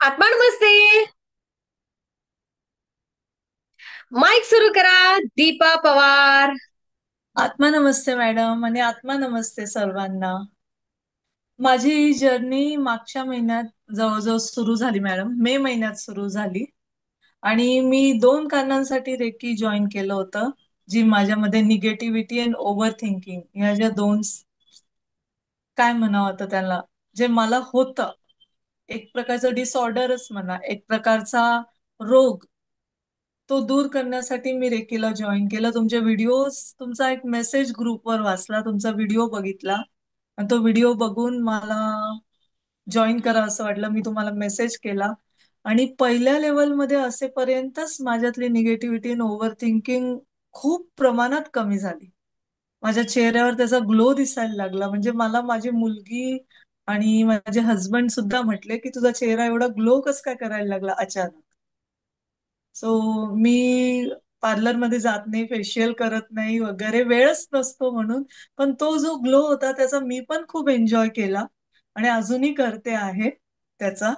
आत्मा नमस्ते. माईक सुरू करा. दीपा पवार. आत्मा नमस्ते मॅडम आणि आत्मा नमस्ते सर्वांना. माझी जर्नी मागच्या महिन्यात जवळजवळ सुरू झाली मॅडम, मे महिन्यात सुरू झाली. आणि मी दोन कारणांसाठी रेकी जॉईन केलं होतं. जी माझ्यामध्ये निगेटिव्हिटी अँड ओव्हर थिंकिंग ह्या ज्या दोन काय म्हणावं होतं त्याला, जे मला होतं, एक प्रकारचं डिसऑर्डरच म्हणा, एक प्रकारचा रोग, तो दूर करण्यासाठी मी रेकीला जॉईन केलं. तुमचे व्हिडिओज, तुमचा एक मेसेज ग्रुपवर वाचला, तुमचा व्हिडिओ बघितला आणि तो व्हिडिओ बघून मला जॉईन करा असं वाटलं. मी तुम्हाला मेसेज केला आणि पहिल्या लेवलमध्ये असेपर्यंतच माझ्यातली निगेटिव्हिटी आणि ओव्हर थिंकिंग खूप प्रमाणात कमी झाली. माझ्या चेहऱ्यावर त्याचा ग्लो दिसायला लागला. म्हणजे मला माझी मुलगी आणि माझे हस्बंड सुद्धा म्हटले की तुझा चेहरा एवढा ग्लो कसं काय करायला लागला अचानक. सो मी पार्लरमध्ये जात नाही, फेशियल करत नाही वगैरे, वेळच नसतो म्हणून. पण तो जो ग्लो होता त्याचा मी पण खूप एन्जॉय केला आणि अजूनही करते आहे त्याचा.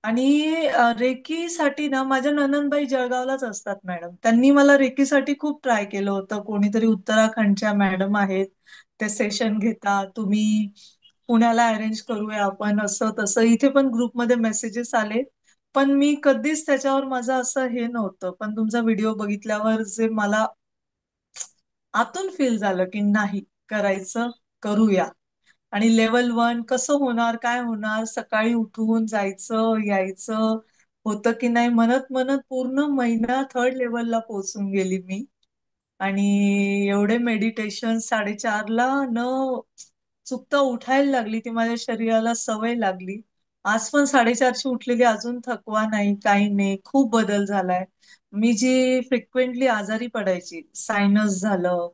आणि रेकीसाठी ना, माझ्या नणंदबाई जळगावलाच असतात मॅडम. त्यांनी मला रेकीसाठी खूप ट्राय केलं होतं. कोणीतरी उत्तराखंडच्या मॅडम आहेत, ते सेशन घेतात, तुम्ही पुण्याला अरेंज करूया आपण, असं तसं. इथे पण ग्रुपमध्ये मेसेजेस आले, पण मी कधीच त्याच्यावर माझं असं हे नव्हतं. पण तुमचा व्हिडिओ बघितल्यावर जे मला आतून फील झालं की नाही, करायचं, करूया. आणि लेवल वन कसं होणार, काय होणार, सकाळी उठून जायचं यायचं होतं की नाही म्हणत म्हणत पूर्ण महिना थर्ड लेवलला पोहोचून गेली मी. आणि एवढे मेडिटेशन 4:30ला न चुकता उठायला लागली, ती माझ्या शरीराला सवय लागली. आज पण 4:30ची उठलेली, अजून थकवा नाही, काही नाही, खूप बदल झालाय. मी जी फ्रिक्वेंटली आजारी पडायची, सायनस झालं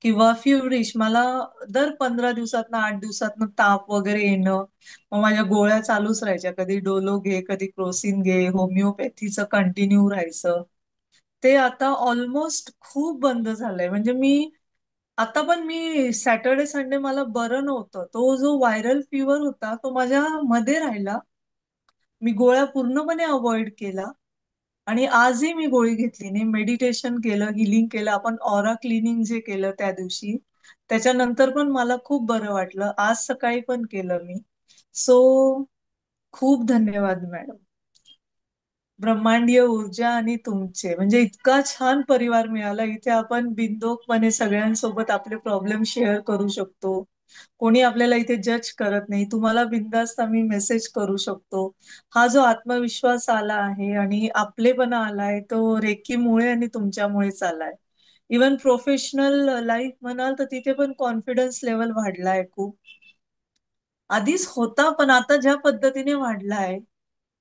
किंवा फ्युरिश, मला दर 15 दिवसातनं 8 दिवसातनं ताप वगैरे येणं, मग माझ्या गोळ्या चालूच राहायच्या. कधी डोलो घे, कधी क्रोसिन घे, होमिओपॅथीचं कंटिन्यू राहायचं. ते आता ऑलमोस्ट खूप बंद झालंय. म्हणजे आता पण मी सॅटर्डे संडे मला बरं नव्हतं, तो जो व्हायरल फिवर होता तो माझ्या मध्ये राहिला. मी गोळ्या पूर्णपणे अवॉइड केला आणि आजही मी गोळी घेतली नाही. मेडिटेशन केलं, हिलिंग केलं, आपण ऑरा क्लिनिंग जे केलं त्या दिवशी, त्याच्यानंतर पण मला खूप बरं वाटलं. आज सकाळी पण केलं मी. सो खूप धन्यवाद मॅडम. ब्रह्मांडीय ऊर्जा आणि तुमचे, म्हणजे इतका छान परिवार मिळाला. इथे आपण बिनधोकपणे सगळ्यांसोबत आपले प्रॉब्लेम शेअर करू शकतो. कोणी आपल्याला इथे जज करत नाही. तुम्हाला बिनधास्त आम्ही मेसेज करू शकतो. हा जो आत्मविश्वास आला आहे आणि आपलेपणा आलाय, तो रेकीमुळे आणि तुमच्यामुळेच आलाय. इवन प्रोफेशनल लाईफ म्हणाल तर तिथे पण कॉन्फिडन्स लेवल वाढलाय खूप. आधीच होता पण आता ज्या पद्धतीने वाढलाय.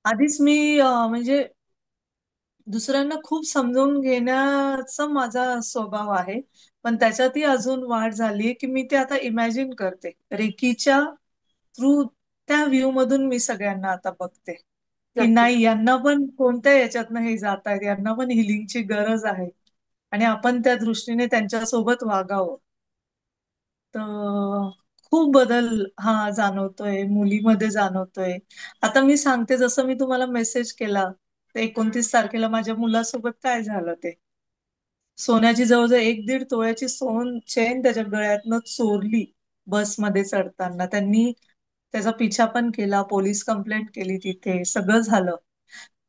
आधीच मी म्हणजे दुसऱ्यांना खूप समजून घेण्याचा माझा स्वभाव आहे, पण त्याच्यातही अजून वाढ झाली की मी ते आता इमॅजिन करते रेकीच्या थ्रू. त्या व्ह्यू मधून मी सगळ्यांना आता बघते की नक्की. नाही, यांना पण कोणत्या याच्यातनं हे जात आहेत, यांना पण हिलिंगची गरज आहे आणि आपण त्या दृष्टीने त्यांच्यासोबत वागावं. तर खूप बदल हा जाणवतोय, मुलीमध्ये जाणवतोय. आता मी सांगते, जसं मी तुम्हाला मेसेज केला, ते 29 तारखेला माझ्या मुलासोबत काय झालं ते. सोन्याची जवळजवळ 1-1.5 तोळ्याची चेन त्याच्या गळ्यातनं चोरली बसमध्ये चढताना. त्यांनी त्याचा पिछा पण केला, पोलीस कंप्लेंट केली, तिथे सगळं झालं.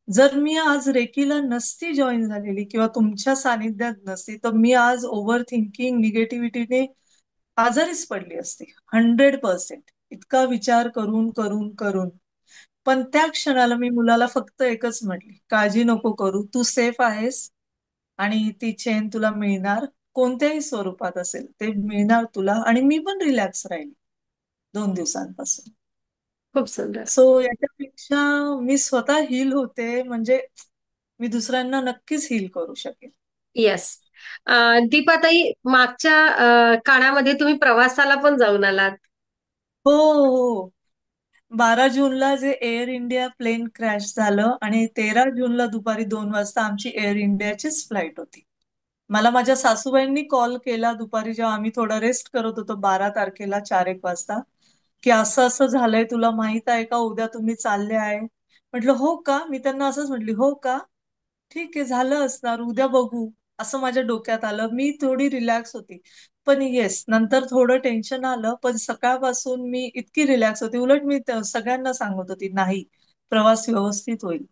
जर मी आज रेकीला नसती जॉईन झालेली किंवा तुमच्या सानिध्यात नसती, तर मी आज ओव्हर थिंकिंग निगेटिव्हिटीने आजारीच पडली असती 100%. इतका विचार करून करून करून. पण त्या क्षणाला मी मुलाला फक्त एकच म्हटली, काळजी नको करू, तू सेफ आहेस आणि ती चेन तुला मिळणार. कोणत्याही स्वरूपात असेल ते मिळणार तुला. आणि मी पण रिलॅक्स राहील 2 दिवसांपासून. खूप सुंदर. सो याच्यापेक्षा मी स्वतः हील होते, म्हणजे मी दुसऱ्यांना नक्कीच हील करू शकेल. येस. दीपाताई, मागच्या काळामध्ये तुम्ही प्रवासाला पण जाऊन आलात. हो हो. 12 जूनला जे एअर इंडिया प्लेन क्रॅश झालं आणि 13 जूनला दुपारी 2 वाजता आमची एअर इंडियाचीच फ्लाईट होती. मला माझ्या सासूबाईंनी कॉल केला दुपारी, जेव्हा आम्ही थोडा रेस्ट करत होतो, 12 तारखेला 4-1 वाजता, की असं असं झालंय, तुला माहित आहे का, उद्या तुम्ही चालले आहे. म्हटलं हो का, मी त्यांना असंच म्हटली हो का, ठीक आहे झालं असणार, उद्या बघू, असं माझ्या डोक्यात आलं. मी थोडी रिलॅक्स होती. पण येस, नंतर थोडं टेन्शन आलं, पण सकाळपासून मी इतकी रिलॅक्स होती. उलट मी सगळ्यांना सांगत होती, नाही, प्रवास व्यवस्थित होईल.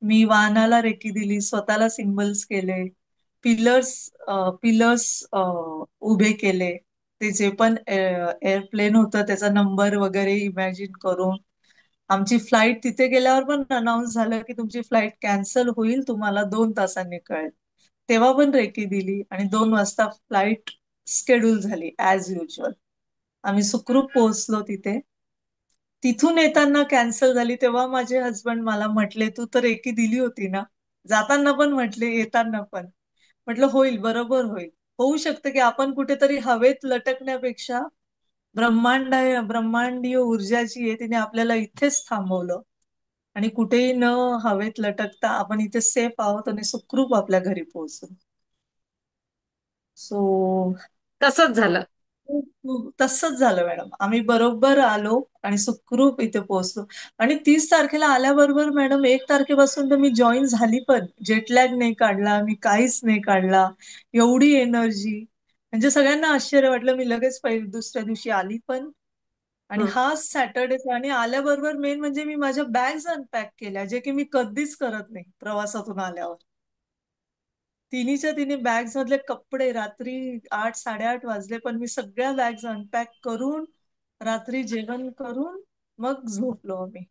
मी वाहनाला रेकी दिली, स्वतःला सिम्बल्स केले, पिलर्स पिलर्स उभे केले. ते जे पण एअरप्लेन होतं त्याचा नंबर वगैरे इमॅजिन करून. आमची फ्लाईट तिथे गेल्यावर पण अनाऊन्स झालं की तुमची फ्लाईट कॅन्सल होईल, तुम्हाला 2 तासांनी कळेल. तेव्हा पण रेकी दिली आणि 2 वाजता फ्लाईट स्केड्यूल झाली ऍज युजल. आम्ही सुखरूप पोहोचलो तिथे. तिथून येताना कॅन्सल झाली तेव्हा माझे हस्बंड मला म्हटले, तू तर रेकी दिली होती ना. जाताना पण म्हटले, येताना पण. म्हटलं होईल, बरोबर होईल. होऊ शकतं की आपण कुठेतरी हवेत लटकण्यापेक्षा ब्रह्मांडीय ऊर्जा जी आहे तिने आपल्याला इथेच थांबवलं आणि कुठेही न हवेत लटकता आपण इथे सेफ आहोत आणि सुखरूप आपल्या घरी पोहोचलो. सो तसंच झालं. तसंच झालं मॅडम. आम्ही बरोबर आलो आणि सुखरूप इथे पोहोचलो. आणि 30 तारखेला आल्याबरोबर मॅडम 1 तारखेपासून तर मी जॉईन झाली पण. जेटलॅग नाही काढला, मी काहीच नाही काढला. एवढी एनर्जी. म्हणजे सगळ्यांना आश्चर्य वाटलं. मी लगेच दुसऱ्या दिवशी आली पण. आणि हं. हा सॅटर्डेचा आणि आल्याबरोबर मेन म्हणजे मी माझ्या बॅग्स अनपॅक केल्या, जे की मी कधीच करत नाही प्रवासातून आल्यावर. तिन्हीच्या तिन्ही बॅग्स मधले कपडे, रात्री 8, 8:30 वाजले पण मी सगळ्या बॅग्स अनपॅक करून रात्री जेवण करून मग झोपलो आम्ही.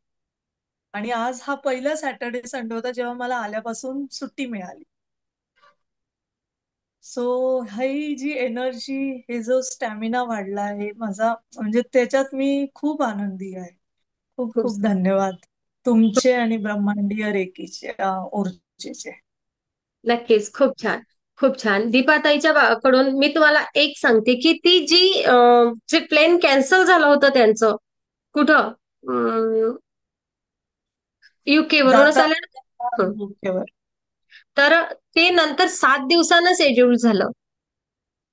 आणि आज हा पहिला सॅटर्डे संडे होता जेव्हा मला आल्यापासून सुट्टी मिळाली. सो ही जी एनर्जी, हे जो स्टॅमिना वाढला आहे माझा, म्हणजे त्याच्यात मी खूप आनंदी आहे. खूप खूप खूप धन्यवाद तुमचे आणि ब्रह्मांडीय रेकीचे ऊर्जेचे. नक्कीच. खूप छान. खूप छान. दीपाताईच्या कडून मी तुम्हाला एक सांगते, की ती जे प्लेन कॅन्सल झालं होतं त्यांचं, कुठं UK वरूनच जाता आल्या ना? युकेवर. तर ते नंतर 7 दिवसानं शेड्यूल झालं.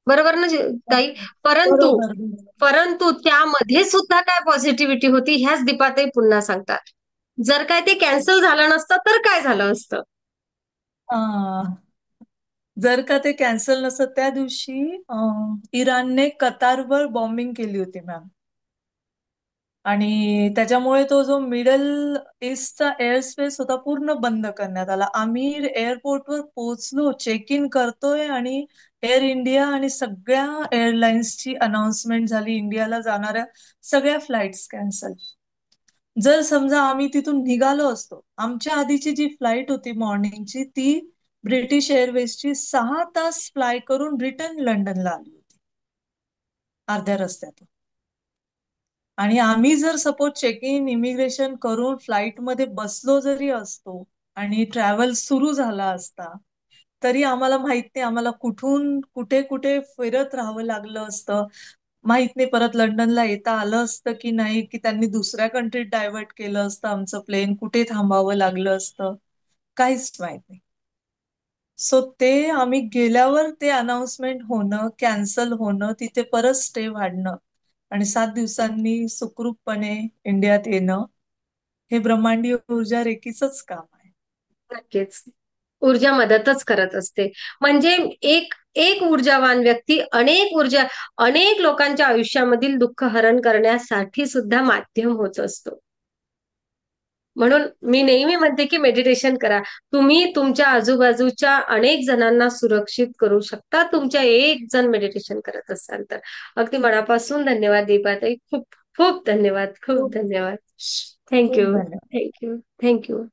बरोबर ना ताई? परंतु बरोबर. परंतु त्यामध्ये सुद्धा काय पॉझिटिव्हिटी होती ह्याच दीपाताई पुन्हा सांगतात. जर काय ते कॅन्सल झालं नसतं तर काय झालं असतं? अं, जर का ते कॅन्सल नसत त्या दिवशी इराणने कतारवर बॉम्बिंग केली होती मॅम. आणि त्याच्यामुळे तो जो मिडल ईस्टचा एअर स्पेस होता पूर्ण बंद करण्यात आला. आम्ही एअरपोर्टवर पोहोचलो, चेक इन करतोय आणि एअर इंडिया आणि सगळ्या एअरलाइन्सची अनाउन्समेंट झाली, इंडियाला जाणाऱ्या सगळ्या फ्लाईट्स कॅन्सल. जर समजा आम्ही तिथून निघालो असतो, आमच्या आधीची जी फ्लाईट होती मॉर्निंगची, ती ब्रिटिश एअरवेजची 6 तास फ्लाय करून रिटर्न लंडनला आली होती अर्ध्या रस्त्यातून. आणि आम्ही जर सपोज चेक इन इमिग्रेशन करून फ्लाईटमध्ये बसलो जरी असतो आणि ट्रॅव्हल सुरू झाला असता, तरी आम्हाला माहित नाही आम्हाला कुठून कुठे कुठे फिरत राहावं लागलं असतं. माहित नाही परत लंडनला येता आलं असतं की नाही, की त्यांनी दुसऱ्या कंट्रीत डायव्हर्ट केलं असतं आमचं प्लेन, कुठे थांबावं लागलं असतं, काहीच माहित नाही. सो ते आम्ही गेल्यावर ते अनाउन्समेंट होणं, कॅन्सल होणं, तिथे परत स्टे वाढणं आणि 7 दिवसांनी सुखरूपपणे इंडियात येणं, हे ब्रह्मांडीय ऊर्जा रेकीचंच काम आहे. नक्कीच. ऊर्जा मदतच करत असते. म्हणजे एक एक ऊर्जावान व्यक्ती अनेक लोकांच्या आयुष्यामधील दुःख हरण करण्यासाठी सुद्धा माध्यम होत असतो. म्हणून मी नेहमी म्हणते की मेडिटेशन करा. तुम्ही तुमच्या आजूबाजूच्या अनेक जणांना सुरक्षित करू शकता. तुमच्या एक जण मेडिटेशन करत असाल तर. अगदी मनापासून धन्यवाद दीपाताई. खूप खूप धन्यवाद. खूप खूप धन्यवाद. खूप थँक्यू. धन्यवाद. थँक्यू. थँक्यू.